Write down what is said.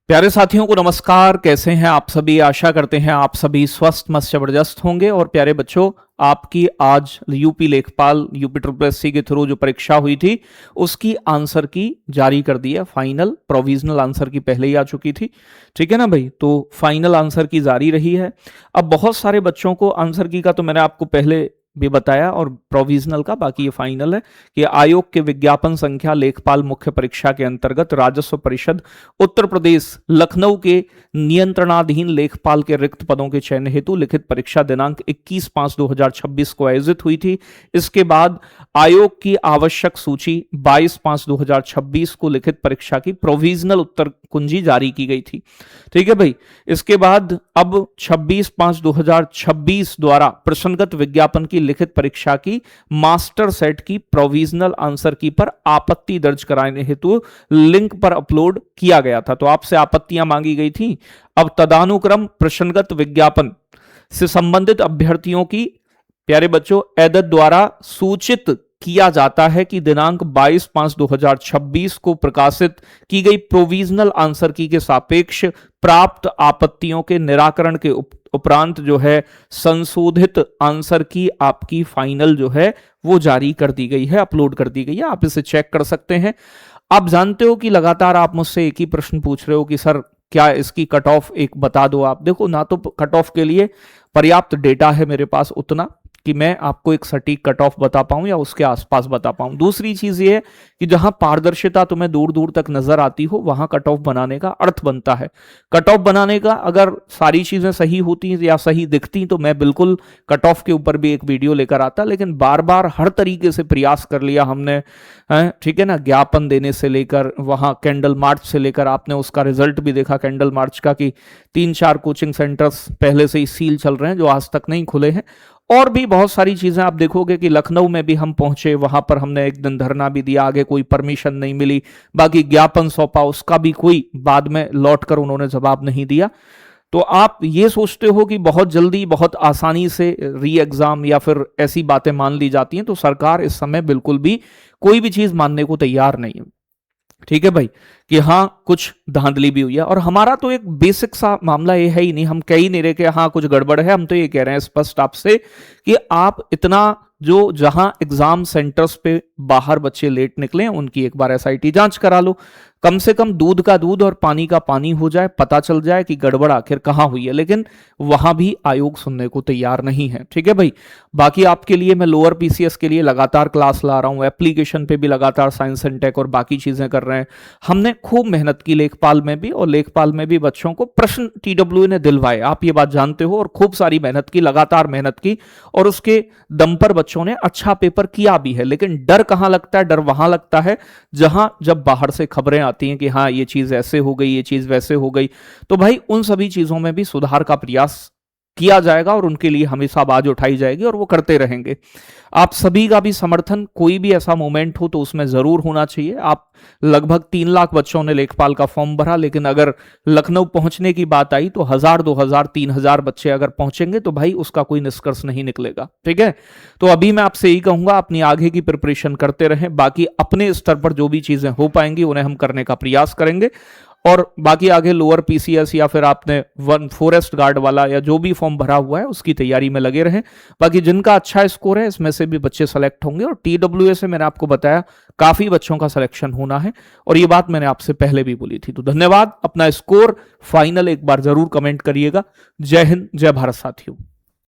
प्यारे साथियों को नमस्कार। कैसे हैं आप सभी? आशा करते हैं आप सभी स्वस्थ मस्त जबरदस्त होंगे। और प्यारे बच्चों, आपकी आज यूपी लेखपाल यूपी ट्रिपल के थ्रू जो परीक्षा हुई थी उसकी आंसर की जारी कर दी है। फाइनल प्रोविजनल आंसर की पहले ही आ चुकी थी, ठीक है ना भाई। तो फाइनल आंसर की जारी रही है। अब बहुत सारे बच्चों को आंसर की का तो मैंने आपको पहले भी बताया और प्रोविजनल का, बाकी ये फाइनल है कि आयोग के विज्ञापन संख्या लेखपाल मुख्य परीक्षा के अंतर्गत राजस्व परिषद उत्तर प्रदेश लखनऊ के नियंत्रणाधीन लेखपाल के रिक्त पदों के चयन हेतु लिखित परीक्षा दिनांक 21/5/2026 को आयोजित हुई थी। इसके बाद आयोग की आवश्यक सूची 22/5/2026 को लिखित परीक्षा की प्रोविजनल उत्तर कुंजी जारी की गई थी, ठीक है भाई। इसके बाद अब 26/5/2026 द्वारा प्रश्नगत विज्ञापन की लिखित परीक्षा की मास्टर सेट की प्रोविजनल आंसर की पर आपत्ति दर्ज कराने हेतु लिंक पर अपलोड किया गया था। तो आपसे आपत्तियां मांगी गई थी। अब तदानुक्रम प्रश्नगत विज्ञापन से संबंधित अभ्यर्थियों की प्यारे बच्चों एदत द्वारा सूचित किया जाता है कि दिनांक 22/5/2026 को प्रकाशित की गई प्रोविजनल आंसर की के सापेक्ष प्राप्त आपत्तियों के निराकरण के उपरांत जो है संशोधित आंसर की आपकी फाइनल जो है वो जारी कर दी गई है, अपलोड कर दी गई है। आप इसे चेक कर सकते हैं। आप जानते हो कि लगातार आप मुझसे एक ही प्रश्न पूछ रहे हो कि सर क्या इसकी कट ऑफ एक बता दो। आप देखो, ना तो कट ऑफ के लिए पर्याप्त डेटा है मेरे पास उतना कि मैं आपको एक सटीक कट ऑफ बता पाऊं या उसके आसपास बता पाऊं। दूसरी चीज ये है कि जहां पारदर्शिता तुम्हें दूर दूर तक नजर आती हो वहां कट ऑफ बनाने का अर्थ बनता है। कट ऑफ बनाने का अगर सारी चीजें सही होती या सही दिखती तो मैं बिल्कुल कट ऑफ के ऊपर भी एक वीडियो लेकर आता, लेकिन बार बार हर तरीके से प्रयास कर लिया हमने, ठीक है ना। ज्ञापन देने से लेकर वहां कैंडल मार्च से लेकर आपने उसका रिजल्ट भी देखा कैंडल मार्च का कि 3-4 कोचिंग सेंटर्स पहले से ही सील चल रहे हैं जो आज तक नहीं खुले हैं। और भी बहुत सारी चीजें आप देखोगे कि लखनऊ में भी हम पहुंचे, वहां पर हमने एक दिन धरना भी दिया, आगे कोई परमिशन नहीं मिली। बाकी ज्ञापन सौंपा, उसका भी कोई बाद में लौट कर उन्होंने जवाब नहीं दिया। तो आप ये सोचते हो कि बहुत जल्दी बहुत आसानी से री एग्जाम या फिर ऐसी बातें मान ली जाती हैं, तो सरकार इस समय बिल्कुल भी कोई भी चीज मानने को तैयार नहीं है, ठीक है भाई। कि हाँ कुछ धांधली भी हुई है। और हमारा तो एक बेसिक सा मामला ये है ही नहीं, हम कह ही नहीं रहे कि हाँ कुछ गड़बड़ है। हम तो ये कह रहे हैं स्पष्ट आपसे कि आप इतना जो जहां एग्जाम सेंटर्स पे बाहर बच्चे लेट निकले उनकी एक बार एसआईटी जांच करा लो। कम से कम दूध का दूध और पानी का पानी हो जाए, पता चल जाए कि गड़बड़ आखिर कहां हुई है। लेकिन वहां भी आयोग सुनने को तैयार नहीं है, ठीक है भाई। बाकी आपके लिए मैं लोअर पीसीएस के लिए लगातार क्लास ला रहा हूं, एप्लीकेशन पे भी लगातार साइंस एंड टेक और बाकी चीजें कर रहे हैं। हमने खूब मेहनत की लेखपाल में भी, और लेखपाल में भी बच्चों को प्रश्न टीडब्ल्यू ने दिलवाए, आप ये बात जानते हो। और खूब सारी मेहनत की, लगातार मेहनत की, और उसके दम पर बच्चों ने अच्छा पेपर किया भी है। लेकिन डर कहां लगता है? डर वहां लगता है जहां जब बाहर से खबरें आती हैं कि हाँ ये चीज ऐसे हो गई, ये चीज वैसे हो गई। तो भाई उन सभी चीजों में भी सुधार का प्रयास किया जाएगा और उनके लिए हमेशा आवाज उठाई जाएगी और वो करते रहेंगे। आप सभी का भी समर्थन, कोई भी ऐसा मोमेंट हो तो उसमें जरूर होना चाहिए। आप लगभग 3 लाख बच्चों ने लेखपाल का फॉर्म भरा, लेकिन अगर लखनऊ पहुंचने की बात आई तो 1000, 2000, 3000 बच्चे अगर पहुंचेंगे तो भाई उसका कोई निष्कर्ष नहीं निकलेगा, ठीक है। तो अभी मैं आपसे यही कहूंगा, अपनी आगे की प्रिपरेशन करते रहें। बाकी अपने स्तर पर जो भी चीजें हो पाएंगी उन्हें हम करने का प्रयास करेंगे। और बाकी आगे लोअर पीसीएस या फिर आपने फॉरेस्ट गार्ड वाला या जो भी फॉर्म भरा हुआ है उसकी तैयारी में लगे रहें। बाकी जिनका अच्छा स्कोर है इसमें से भी बच्चे सेलेक्ट होंगे। और टीडब्ल्यूए से मैंने आपको बताया काफी बच्चों का सिलेक्शन होना है, और ये बात मैंने आपसे पहले भी बोली थी। तो धन्यवाद। अपना स्कोर फाइनल एक बार जरूर कमेंट करिएगा। जय हिंद, जय भारत साथियों।